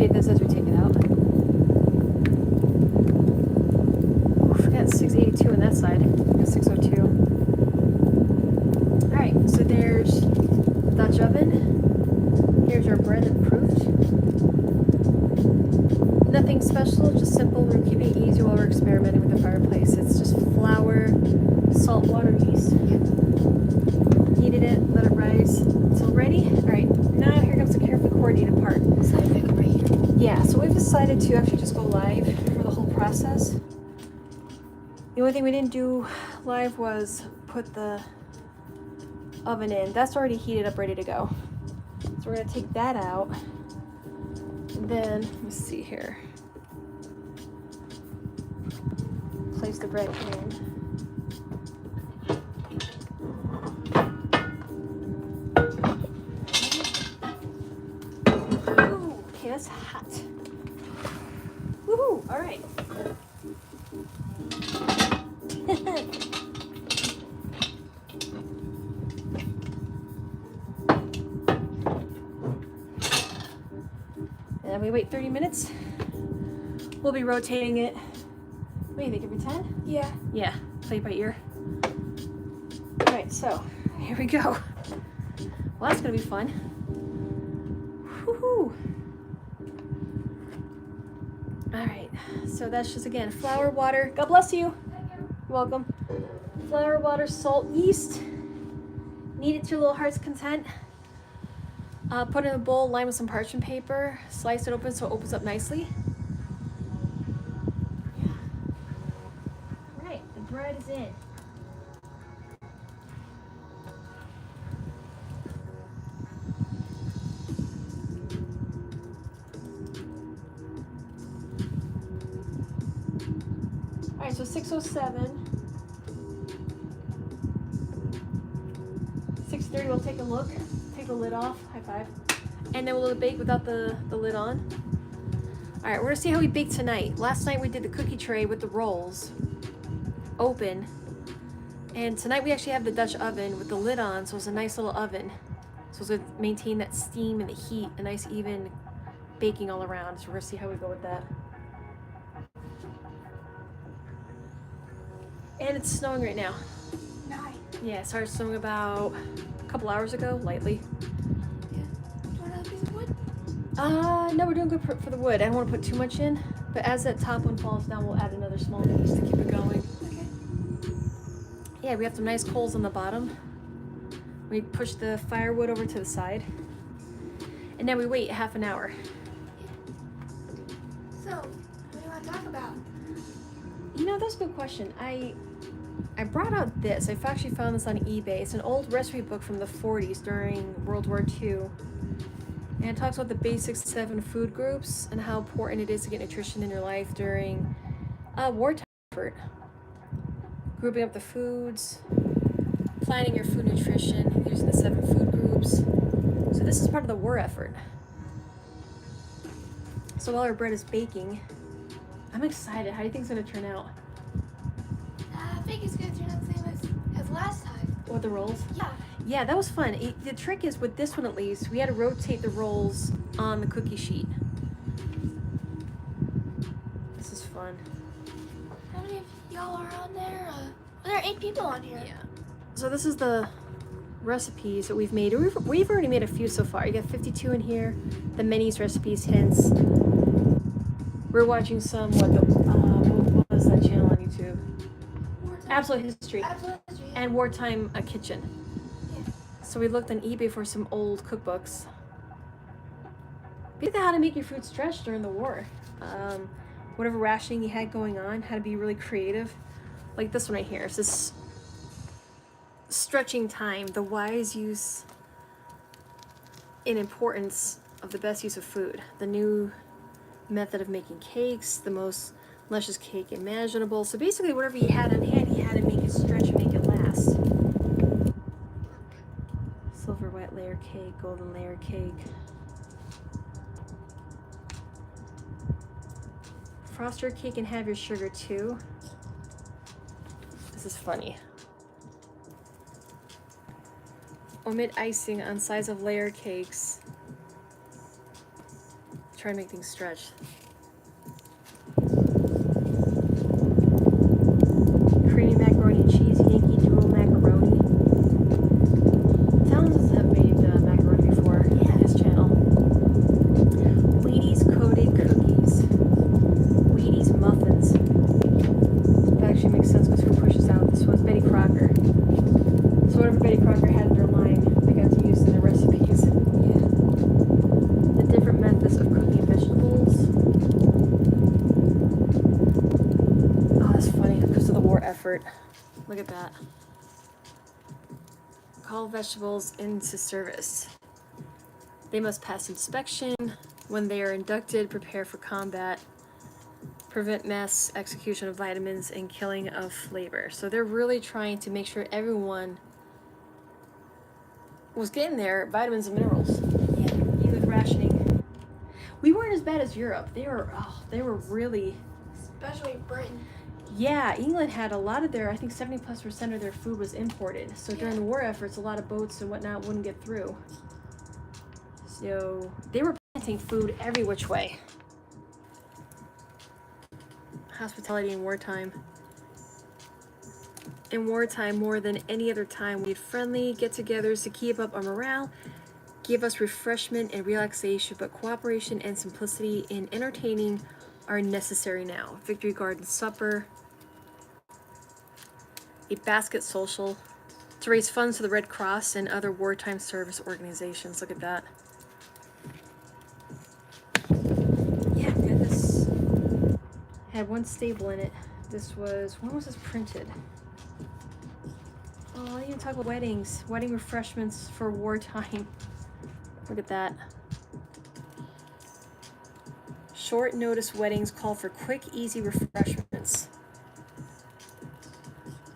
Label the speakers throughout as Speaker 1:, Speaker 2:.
Speaker 1: rotate this as we take it out. Oof, we got 682 on that side. We got 602. Alright, so there's the Dutch oven. Here's our bread that proofed. Nothing special, just simple. We're keeping it easy while we're experimenting with the fireplace. It's just flour, salt, water, yeast. Heated it, let it rise until ready. Alright, now here comes the carefully coordinated part.
Speaker 2: So I pick up right here.
Speaker 1: Yeah, so we've decided to actually just go live for the whole process. The only thing we didn't do live was put the oven in. That's already heated up, ready to go. So we're gonna take that out. And then, let me see here. Place the bread in. Ooh, okay, that's hot. Woohoo! All right. And we wait 30 minutes. We'll be rotating it. What do you think, every 10?
Speaker 2: Yeah.
Speaker 1: Yeah, play it by ear. All right, so here we go. Well, that's gonna be fun. Woohoo! All right, so that's just, again, flour, water. God bless you. You're welcome. Flour, water, salt, yeast. Knead it to your little heart's content. Put it in a bowl, line with some parchment paper. Slice it open so it opens up nicely. All right, the bread is in. All right, so 6:07. 6:30, we'll take a look. Take the lid off. High five. And then we'll bake without the lid on. All right, we're gonna see how we bake tonight. Last night we did the cookie tray with the rolls open. And tonight we actually have the Dutch oven with the lid on, so it's a nice little oven. So it's gonna maintain that steam and the heat, a nice even baking all around. So we're gonna see how we go with that. And it's snowing right now.
Speaker 2: Nice.
Speaker 1: Yeah, it started snowing about a couple hours ago, lightly.
Speaker 2: Yeah. Do you want another piece of wood?
Speaker 1: No, we're doing good for the wood. I don't want to put too much in, but as that top one falls down, we'll add another small piece to keep it going.
Speaker 2: Okay.
Speaker 1: Yeah, we have some nice coals on the bottom. We push the firewood over to the side. And then we wait half an hour.
Speaker 2: So, what do you want to talk about?
Speaker 1: You know, that's a good question. I brought out this. I've actually found this on eBay. It's an old recipe book from the 40s during World War II. And it talks about the basic 7 food groups and how important it is to get nutrition in your life during wartime effort. Grouping up the foods, planning your food nutrition, using the 7 food groups. So this is part of the war effort. So while our bread is baking, I'm excited. How do you think it's gonna turn out?
Speaker 2: I think it's going to turn out the same as last time.
Speaker 1: With the rolls?
Speaker 2: Yeah.
Speaker 1: Yeah, that was fun. The trick is, with this one at least, we had to rotate the rolls on the cookie sheet. This is fun.
Speaker 2: How many of y'all are on there? There are 8 people on here.
Speaker 1: Yeah. So this is the recipes that we've made. We've already made a few so far. You got 52 in here. The minis, recipes, hints. We're watching some, what was that channel on YouTube?
Speaker 2: Wartime.
Speaker 1: Absolute History.
Speaker 2: Absolute History.
Speaker 1: And Wartime Kitchen.
Speaker 2: Yeah.
Speaker 1: So we looked on eBay for some old cookbooks. How to make your food stretch during the war. Whatever rationing you had going on, how to be really creative. Like this one right here. It's this stretching time, the wise use and importance of the best use of food. The new method of making cakes, the most luscious cake imaginable. So basically whatever you had on hand, you had to make it stretch and make it last. Silver wet layer cake, golden layer cake. Frost your cake and have your sugar too. This is funny. Omit icing on sides of layer cakes. trying to make things stretch. Creamy macaroni and cheese, Yankee Doodle macaroni. Towns have made macaroni before.
Speaker 2: Yeah.
Speaker 1: His channel. Wheaties coated cookies. Wheaties muffins. That actually makes sense because who pushes out? This one's Betty Crocker. So whatever Betty Crocker had in her line, they got to use in their recipes.
Speaker 2: Yeah.
Speaker 1: The different methods of cooking vegetables. Oh, that's funny because of the war effort. Look at that. Call vegetables into service. They must pass inspection. When they are inducted, prepare for combat, prevent mass execution of vitamins, and killing of flavor. So they're really trying to make sure everyone was getting their vitamins and minerals.
Speaker 2: Yeah.
Speaker 1: Even with rationing. We weren't as bad as Europe. They were really...
Speaker 2: Especially Britain.
Speaker 1: Yeah, England had a lot of their, I think 70+% of their food was imported. So during the war efforts, a lot of boats and whatnot wouldn't get through. So they were planting food every which way. Hospitality in wartime. In wartime, more than any other time, we need friendly get-togethers to keep up our morale, give us refreshment and relaxation, but cooperation and simplicity in entertaining are necessary now. Victory Garden Supper. A basket social to raise funds for the Red Cross and other wartime service organizations. Look at that. Yeah, we got this. Had one staple in it. This was, when was this printed? Oh, I didn't even talk about weddings. Wedding refreshments for wartime. Look at that. Short notice weddings call for quick, easy refreshments.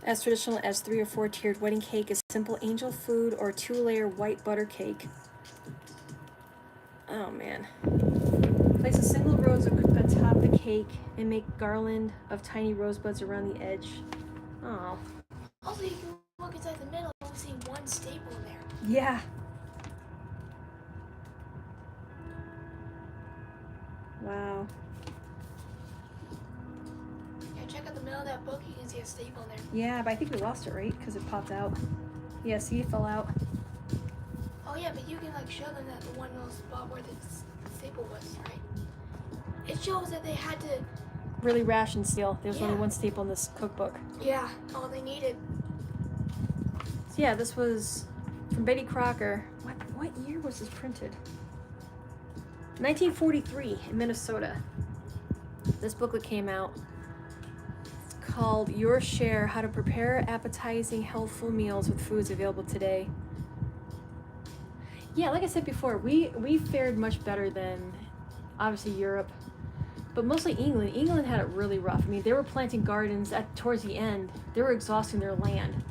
Speaker 1: As traditional as 3 or 4 tiered wedding cake is simple angel food or 2-layer white butter cake. Oh man. Place a single rose atop the cake and make garland of tiny rosebuds around the edge. Oh.
Speaker 2: Also, you can look inside the middle and see one staple in there.
Speaker 1: Yeah. Wow.
Speaker 2: Yeah, check out the middle of that book. You can see a staple in there.
Speaker 1: Yeah, but I think we lost it, right? Because it popped out. Yeah, see, it fell out.
Speaker 2: Oh yeah, but you can like show them that the one little spot where the staple was, right? It shows that they had to.
Speaker 1: Really ration steel. There's only
Speaker 2: Yeah.
Speaker 1: one staple in this cookbook.
Speaker 2: Yeah, all they needed.
Speaker 1: So yeah, this was from Betty Crocker. What year was this printed? 1943 in Minnesota. This booklet came out. It's called Your Share: How to Prepare Appetizing, Healthful Meals with Foods Available Today. Yeah, like I said before, we fared much better than obviously Europe, but mostly England. England had it really rough. I mean, they were planting gardens towards the end. They were exhausting their land.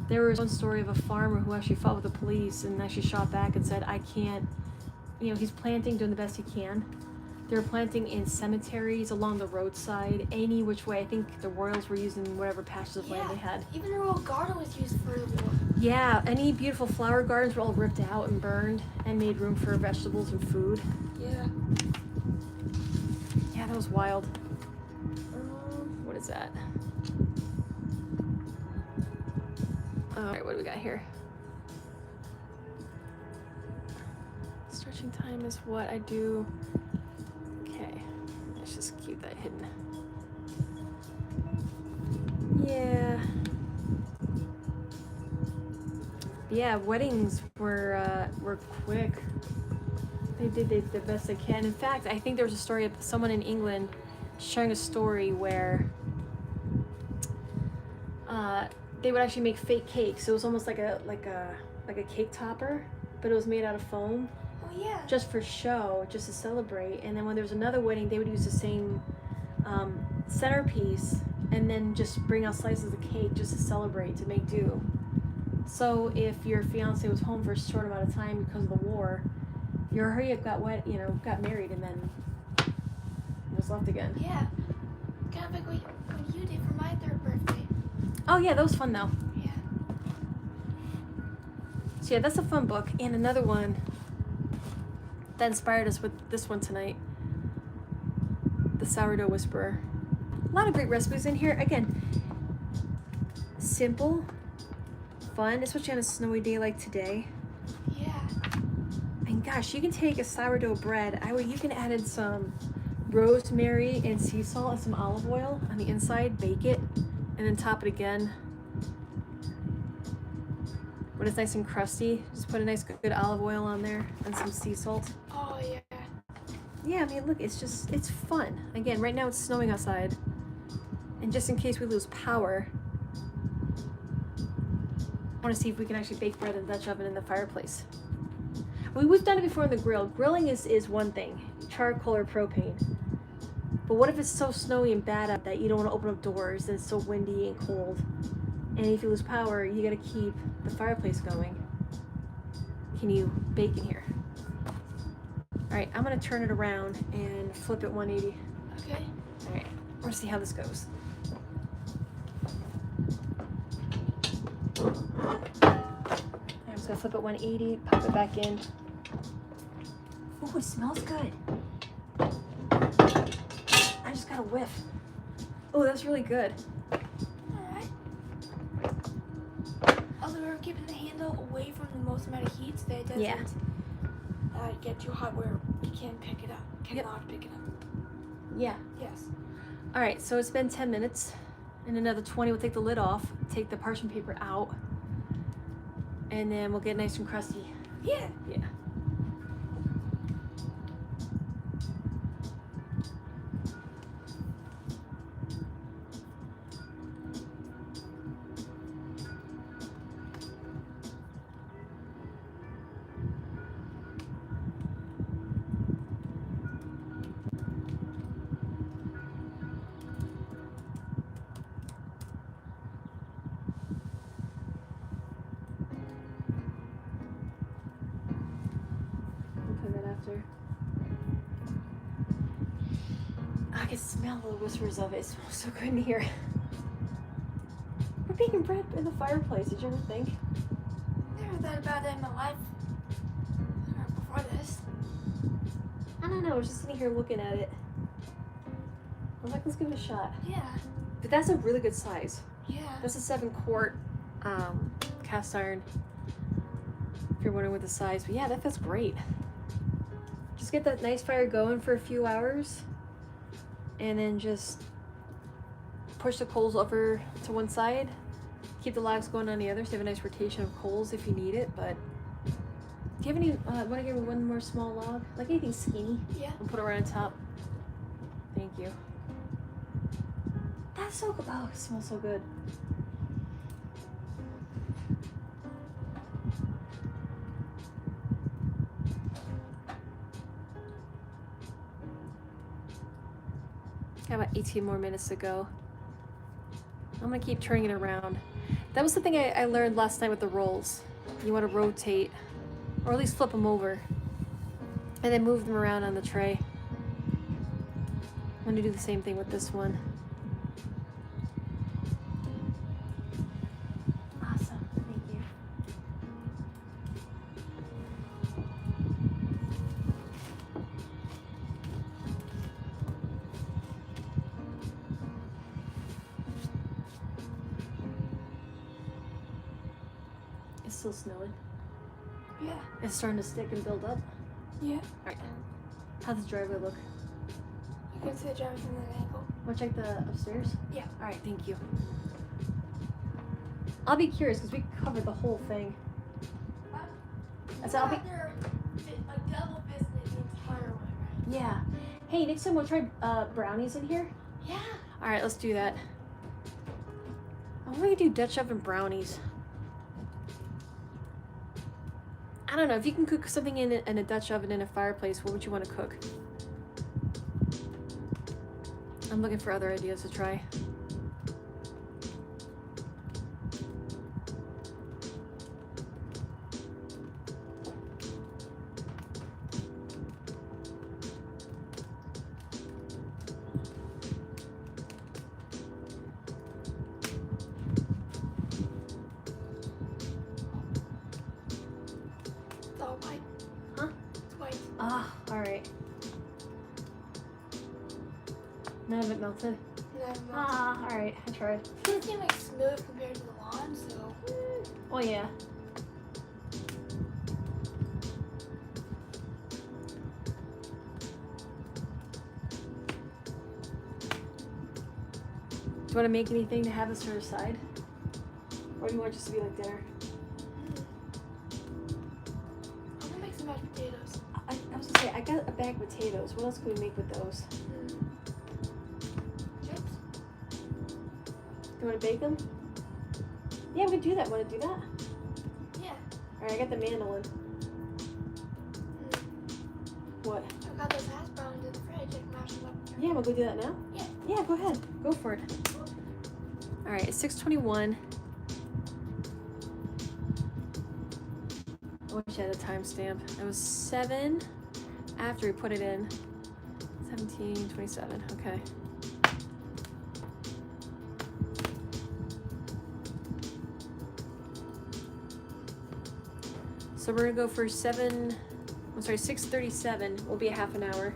Speaker 1: There was one story of a farmer who actually fought with the police and actually shot back and said, I can't, he's planting, doing the best he can. They were planting in cemeteries, along the roadside, any which way. I think the royals were using whatever patches of land they had.
Speaker 2: Even the royal garden was used for the war.
Speaker 1: Yeah, any beautiful flower gardens were all ripped out and burned and made room for vegetables and food.
Speaker 2: Yeah.
Speaker 1: Yeah, that was wild. What is that? Alright, what do we got here? Stretching time is what I do. Okay, let's just keep that hidden. Yeah. Yeah, weddings were quick. They did the best they can. In fact, I think there was a story of someone in England sharing a story where they would actually make fake cakes. So it was almost like a cake topper, but it was made out of foam.
Speaker 2: Oh yeah.
Speaker 1: Just for show, just to celebrate. And then when there was another wedding, they would use the same centerpiece and then just bring out slices of cake just to celebrate, to make do. So if your fiance was home for a short amount of time because of the war, you hurry up, got married, and then was left again.
Speaker 2: Yeah. Kind of like what you did for my 3rd birthday.
Speaker 1: Oh yeah, that was fun though.
Speaker 2: Yeah.
Speaker 1: So yeah, that's a fun book. And another one, that inspired us with this one tonight. The Sourdough Whisperer. A lot of great recipes in here. Again, simple, fun, especially on a snowy day like today.
Speaker 2: Yeah.
Speaker 1: And gosh, you can take a sourdough bread. You can add in some rosemary and sea salt and some olive oil on the inside, bake it, and then top it again. When it's nice and crusty, just put a nice good olive oil on there and some sea salt.
Speaker 2: Oh yeah.
Speaker 1: Yeah, I mean, look, it's fun. Again, right now it's snowing outside. And just in case we lose power, I want to see if we can actually bake bread in the Dutch oven in the fireplace. We've done it before on the grill. Grilling is one thing, charcoal or propane. But what if it's so snowy and bad out that you don't want to open up doors and it's so windy and cold? And if you lose power, you got to keep the fireplace going. Can you bake in here? All right, I'm going to turn it around and flip it 180.
Speaker 2: Okay.
Speaker 1: All right, we're going to see how this goes. I'm just going to flip it 180, pop it back in. Oh, it smells good. I just got a whiff. Oh, that's really good.
Speaker 2: Alright. Also, we're keeping the handle away from the most amount of heat so that it doesn't get too hot where we can't pick it up. Cannot pick it up.
Speaker 1: Yeah.
Speaker 2: Yes.
Speaker 1: All right, so it's been 10 minutes. In another 20, we'll take the lid off, take the parchment paper out, and then we'll get nice and crusty.
Speaker 2: Yeah.
Speaker 1: Yeah. I can smell the whispers of it. It smells so good in here. We're baking bread in the fireplace. Did you ever think?
Speaker 2: Never thought about that in my life. Before this.
Speaker 1: I don't know. I was just sitting here looking at it. I was like, let's give it a shot.
Speaker 2: Yeah.
Speaker 1: But that's a really good size.
Speaker 2: Yeah.
Speaker 1: That's a 7-quart cast iron. If you're wondering what the size, but yeah, that's great. Just get that nice fire going for a few hours, and then just push the coals over to one side. Keep the logs going on the other, so you have a nice rotation of coals if you need it. But do you have any? Want to give me one more small log, like anything skinny?
Speaker 2: Yeah.
Speaker 1: And put it right on top. Thank you. That's so good. Oh, it smells so good. Got about 18 more minutes to go. I'm gonna keep turning it around. That was something I learned last night with the rolls. You want to rotate, or at least flip them over, and then move them around on the tray. I'm gonna do the same thing with this one. Awesome, thank you. It's still snowing.
Speaker 2: Yeah.
Speaker 1: It's starting to stick and build up.
Speaker 2: Yeah.
Speaker 1: Alright. How's the driveway look?
Speaker 2: You can see the driver from that angle.
Speaker 1: Wanna check the upstairs?
Speaker 2: Yeah.
Speaker 1: Alright, thank you. I'll be curious because we covered the whole thing. So I'll be...
Speaker 2: a double biscuit the entire way, right?
Speaker 1: Yeah. Hey, next time we'll try brownies in here.
Speaker 2: Yeah.
Speaker 1: Alright, let's do that. I want to do Dutch oven brownies. I don't know, if you can cook something in a Dutch oven in a fireplace, what would you want to cook? I'm looking for other ideas to try.
Speaker 2: It's all white.
Speaker 1: Huh?
Speaker 2: It's white.
Speaker 1: Ah, alright. None of it melted.
Speaker 2: No,
Speaker 1: Ah, alright, I tried.
Speaker 2: it seemed like smooth compared to the lawn, so.
Speaker 1: Oh yeah. Do you want to make anything to have this to the side? Or do you want it just to be like dinner?
Speaker 2: I'm gonna make some mashed potatoes.
Speaker 1: I was gonna say, I got a bag of potatoes. What else can we make with those?
Speaker 2: Chips?
Speaker 1: Do you want to bake them? Yeah, we could do that. Want to do that?
Speaker 2: Yeah.
Speaker 1: Alright, I got the mandolin. What?
Speaker 2: I got those hash browns in the fridge. I can mash them up.
Speaker 1: Yeah, we'll go do that now?
Speaker 2: Yeah.
Speaker 1: Yeah, go ahead. Go for it. Alright, it's 6:21. I wish I had a timestamp. It was 7 after we put it in. 17:27. Okay. So we're gonna go for 6:37 will be a half an hour.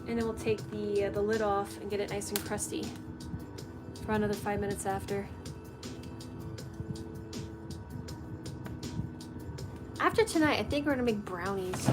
Speaker 1: And then we'll take the lid off and get it nice and crusty for another 5 minutes after. After tonight, I think we're gonna make brownies.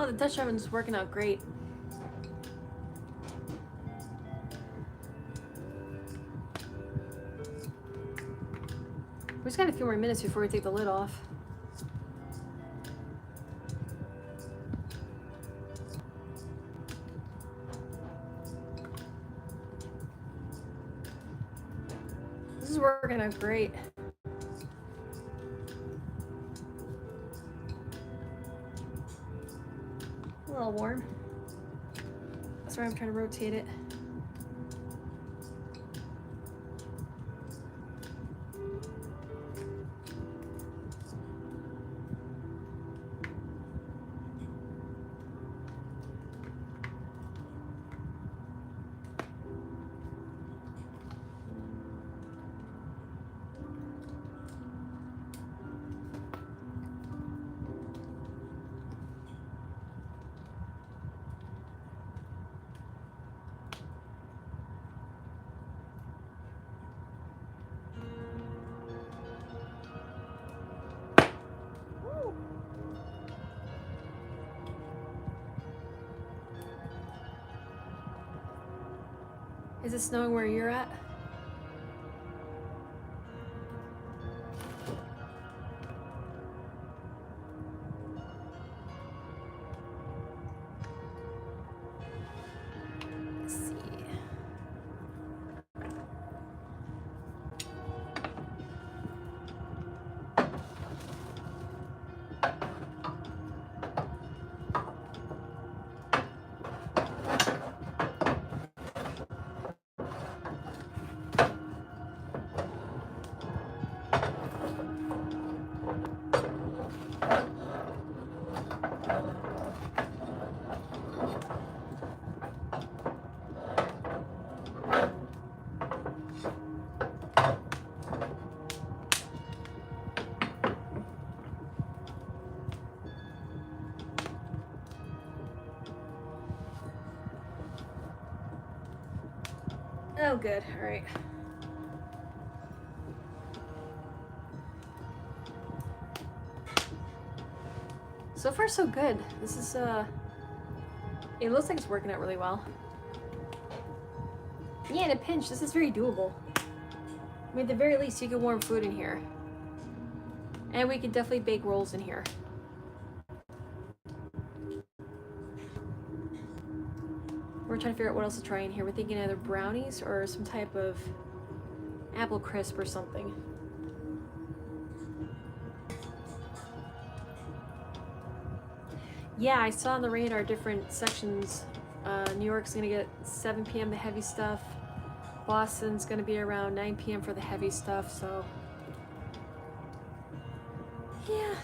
Speaker 1: Oh, the Dutch oven's working out great. We just got a few more minutes before we take the lid off. This is working out great. A little warm. That's why I'm trying to rotate it. Is it snowing where you're at? Let's see. Oh, good. All right. So far, so good. This is, it looks like it's working out really well. Yeah, in a pinch, this is very doable. I mean, at the very least, you can warm food in here. And we could definitely bake rolls in here. We're trying to figure out what else to try in here. We're thinking either brownies or some type of apple crisp or something. Yeah, I saw on the radar different sections. New York's gonna get 7 p.m. the heavy stuff. Boston's gonna be around 9 p.m. for the heavy stuff, so. Yeah.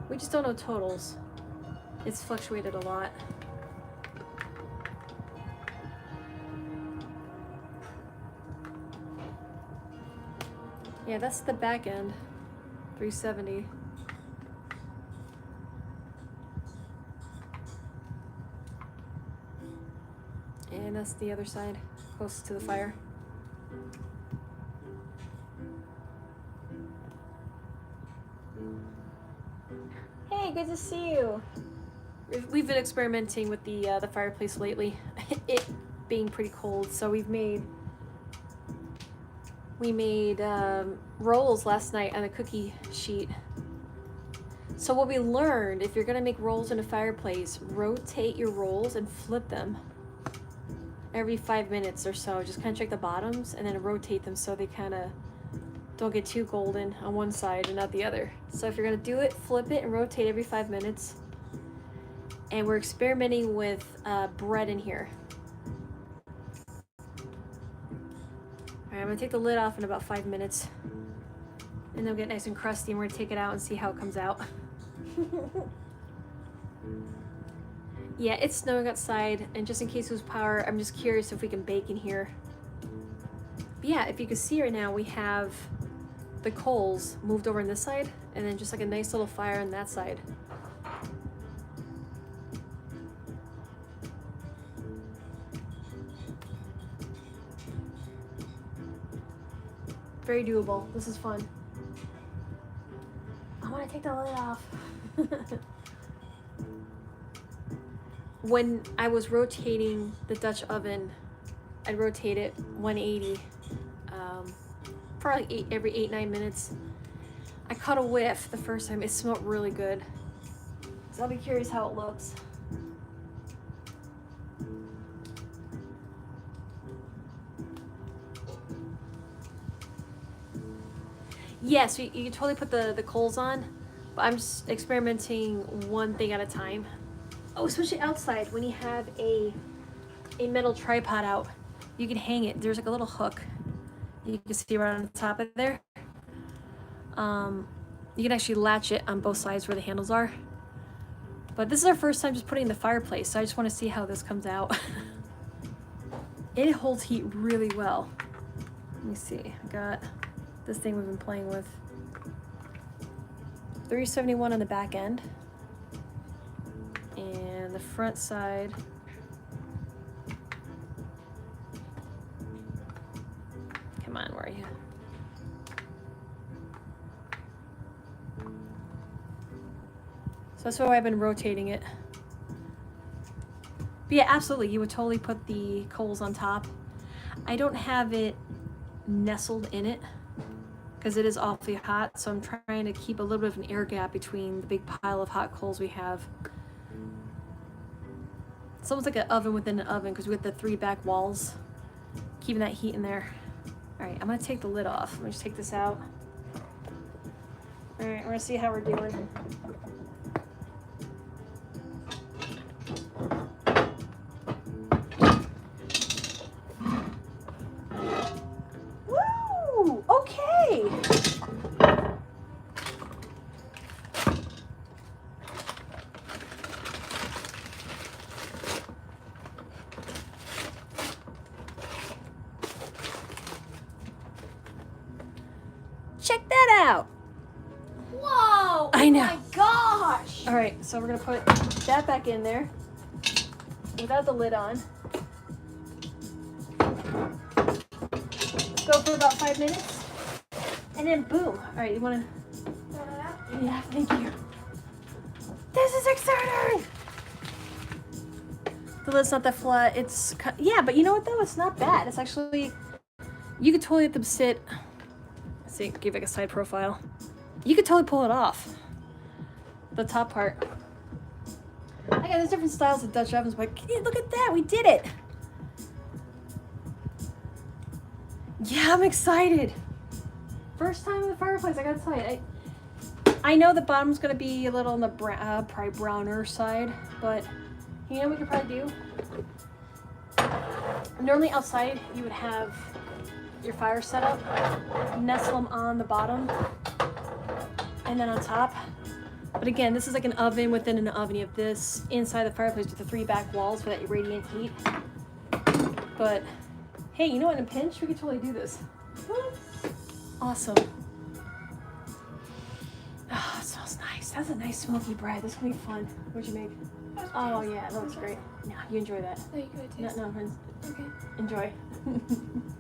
Speaker 1: We just don't know totals. It's fluctuated a lot. Yeah, that's the back end. 370. And that's the other side, close to the fire. Hey, good to see you. We've been experimenting with the fireplace lately. It being pretty cold, so we made rolls last night on a cookie sheet. So what we learned, if you're gonna make rolls in a fireplace, rotate your rolls and flip them every 5 minutes or so. Just kind of check the bottoms and then rotate them so they kind of don't get too golden on one side and not the other. So if you're gonna do it, flip it and rotate every 5 minutes. And we're experimenting with bread in here. All right, I'm gonna take the lid off in about 5 minutes. And they'll get nice and crusty, and we're gonna take it out and see how it comes out. Yeah, it's snowing outside, and just in case we lose power, I'm just curious if we can bake in here. But yeah, if you can see right now, we have the coals moved over on this side, and then just like a nice little fire on that side. Very doable. This is fun. I want to take the lid off. when I was rotating the Dutch oven, I'd rotate it 180 for like every 8-9 minutes. I caught a whiff the first time. It smelled really good. So I'll be curious how it looks. Yeah, so you can totally put the coals on, but I'm just experimenting one thing at a time. Oh, especially outside when you have a metal tripod out, you can hang it. There's like a little hook you can see right on the top of there. You can actually latch it on both sides where the handles are. But this is our first time just putting it in the fireplace, so I just want to see how this comes out. It holds heat really well. Let me see. I got this thing we've been playing with. 371 on the back end. And the front side. Come on, where are you? So that's why I've been rotating it. But yeah, absolutely, you would totally put the coals on top. I don't have it nestled in it because it is awfully hot, so I'm trying to keep a little bit of an air gap between the big pile of hot coals we have. It's almost like an oven within an oven because we have the 3 back walls, keeping that heat in there. All right, I'm gonna take the lid off. Let me just take this out. All right, we're gonna see how we're doing. Woo! Okay. Check that out.
Speaker 2: Whoa!
Speaker 1: I know.
Speaker 2: Oh my gosh!
Speaker 1: All right, so we're gonna put that back in there without the lid on. Go for about 5 minutes, and then boom. All right, you wanna?
Speaker 2: Throw it out?
Speaker 1: Yeah, thank you. This is exciting. The lid's not that flat. It's yeah, but you know what though? It's not bad. It's actually, you could totally let them sit. Let's see, give like a side profile. You could totally pull it off. The top part. I got there's different styles of Dutch ovens, but look at that, we did it. Yeah, I'm excited. First time in the fireplace, I gotta tell you. I know the bottom's gonna be a little on the probably browner side, but you know what we could probably do? Normally outside, you would have your fire set up, nestle them on the bottom, and then on top. But again, this is like an oven within an oven. You have this inside the fireplace with the 3 back walls for that radiant heat. But hey, you know what? In a pinch, we could totally do this. Awesome. Oh, it smells nice. That's a nice smoky bread. This is gonna be fun. What'd you make? Oh yeah, that looks great. Yeah, you enjoy that.
Speaker 2: No, you go too.
Speaker 1: No, friends.
Speaker 2: Okay.
Speaker 1: Enjoy.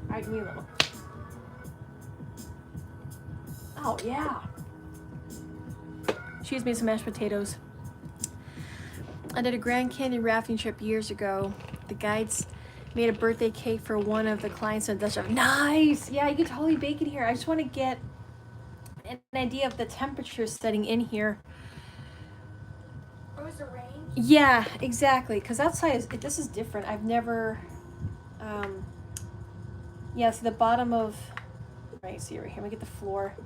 Speaker 1: Alright, give me a little. Oh yeah. She just made some mashed potatoes. I did a Grand Canyon rafting trip years ago. The guides made a birthday cake for one of the clients in Dutch oven. Nice! Yeah, you can totally bake it here. I just want to get an idea of the temperature setting in here.
Speaker 2: What was the range?
Speaker 1: Yeah, exactly. Because outside, this is different. I've never... yeah, so the bottom of... Right, see right here. We get the floor.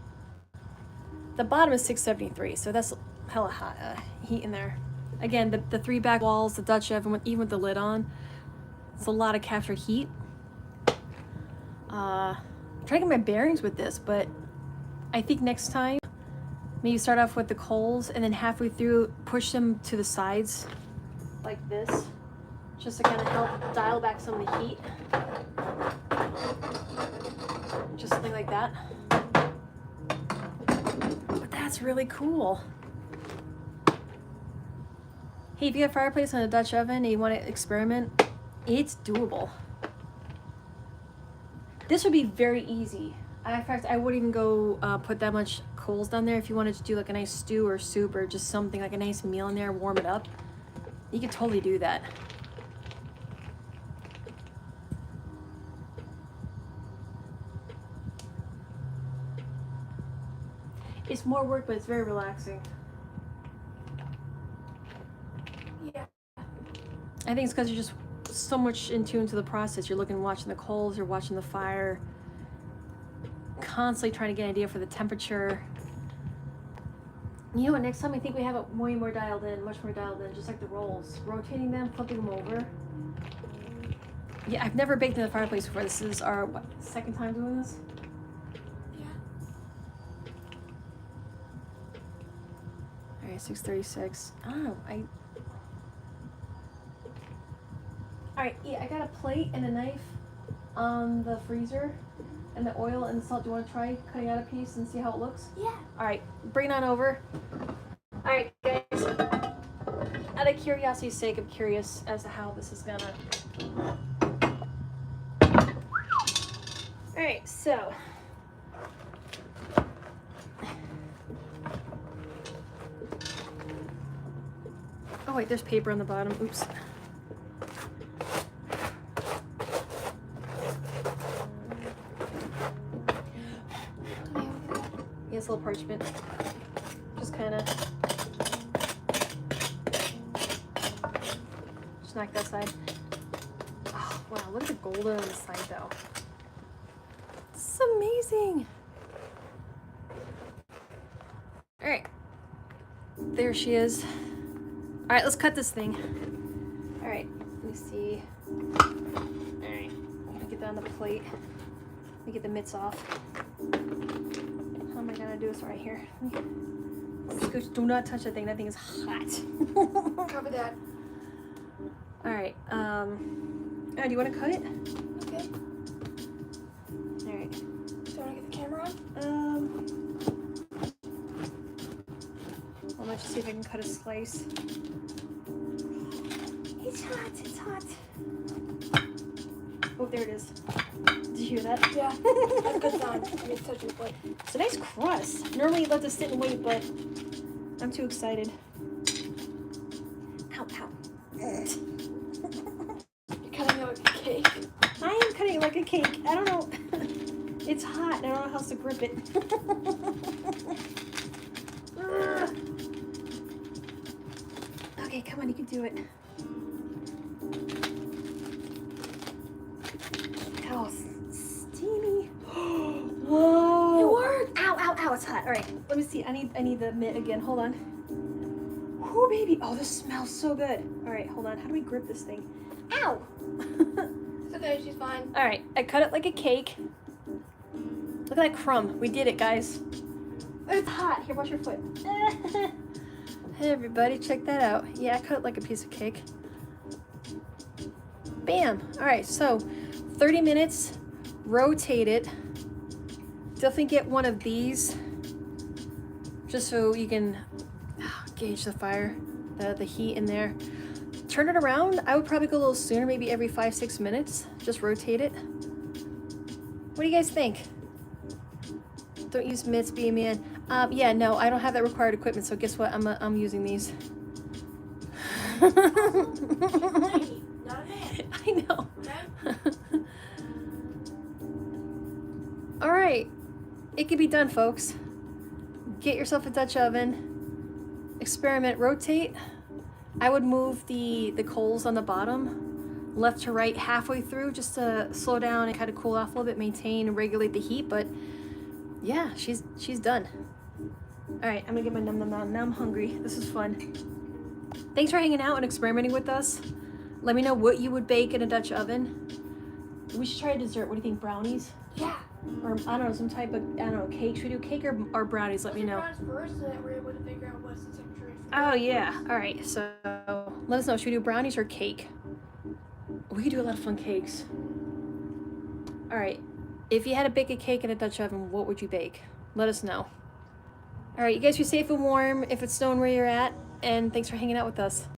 Speaker 1: The bottom is 673, so that's hella hot heat in there. Again, the 3 back walls, the Dutch oven, even with the lid on, it's a lot of captured heat. I'm trying to get my bearings with this, but I think next time, maybe start off with the coals and then halfway through, push them to the sides like this, just to kind of help dial back some of the heat. Just something like that. But that's really cool. Hey, if you have a fireplace and a Dutch oven and you want to experiment, it's doable. This would be very easy. In fact, I wouldn't even go put that much coals down there. If you wanted to do like a nice stew or soup or just something like a nice meal in there, warm it up. You could totally do that. It's more work, but it's very relaxing.
Speaker 2: Yeah.
Speaker 1: I think it's because you're just so much in tune to the process. You're looking, watching the coals, you're watching the fire, constantly trying to get an idea for the temperature. You know what, next time I think we have it way more dialed in, much more dialed in, just like the rolls. Rotating them, flipping them over. Yeah, I've never baked in the fireplace before. This is our, what, second time doing this?
Speaker 2: Yeah.
Speaker 1: Alright, 6:36. Oh, Alright, yeah, I got a plate and a knife on the freezer, and the oil and the salt. Do you want to try cutting out a piece and see how it looks?
Speaker 2: Yeah.
Speaker 1: Alright, bring it on over. Alright, guys. Out of curiosity's sake, I'm curious as to how this is gonna... Alright, so... Oh wait, there's paper on the bottom. Oops. Yes, a little parchment. Just kind of... Just knock that side. Oh, wow, look at the gold on the side, though. This is amazing. All right. There she is. All right, let's cut this thing. All right, let me see. All right, I'm gonna get that on the plate. Let me get the mitts off. How am I gonna do this right here? Scooch, do not touch that thing. That thing is hot.
Speaker 2: Cover that.
Speaker 1: All right. Do you want to cut it?
Speaker 2: Okay.
Speaker 1: All right.
Speaker 2: So you want to get the camera on?
Speaker 1: Well, let's just see if I can cut a slice. It's hot. It's hot. Oh, there it is. Did you hear that?
Speaker 2: Yeah. That's a good sound. I need to touch your foot.
Speaker 1: It's a nice crust. Normally you let this sit and wait, but I'm too excited. Ow, ow.
Speaker 2: You're cutting it like a cake.
Speaker 1: I am cutting it like a cake. I don't know. It's hot and I don't know how else to grip it. Okay, come on, you can do it. Oh, steamy. Whoa.
Speaker 2: It worked.
Speaker 1: Ow, ow, ow, it's hot. All right, let me see. I need the mitt again. Hold on. Whoo, baby. Oh, this smells so good. All right, hold on. How do we grip this thing? Ow.
Speaker 2: It's okay, she's fine.
Speaker 1: All right, I cut it like a cake. Look at that crumb. We did it, guys. It's hot. Here, wash your foot. Hey, everybody, check that out. Yeah, I cut it like a piece of cake. Bam. All right, so 30 minutes. Rotate it. Definitely get one of these, just so you can gauge the fire, the heat in there. Turn it around. I would probably go a little sooner, maybe every 5-6 minutes. Just rotate it. What do you guys think? Don't use mitts, be a man. Yeah, no, I don't have that required equipment, so guess what? I'm using these.
Speaker 2: Not a man.
Speaker 1: I know.
Speaker 2: Okay?
Speaker 1: All right, it can be done, folks. Get yourself a Dutch oven. Experiment, rotate. I would move the coals on the bottom left to right halfway through just to slow down and kind of cool off a little bit, maintain and regulate the heat. But yeah, she's done. All right, I'm gonna get my num num num. Now I'm hungry. This is fun. Thanks for hanging out and experimenting with us. Let me know what you would bake in a Dutch oven. We should try a dessert. What do you think, brownies?
Speaker 2: Yeah.
Speaker 1: Or I don't know, some type of, I don't know, cake. Should we do cake or brownies? Let me know.
Speaker 2: First, so that we're able to figure out what's the temperature.
Speaker 1: Oh yeah. All right. So let us know. Should we do brownies or cake? We could do a lot of fun cakes. All right. If you had to bake a cake in a Dutch oven, what would you bake? Let us know. All right. You guys be safe and warm if it's snowing where you're at. And thanks for hanging out with us.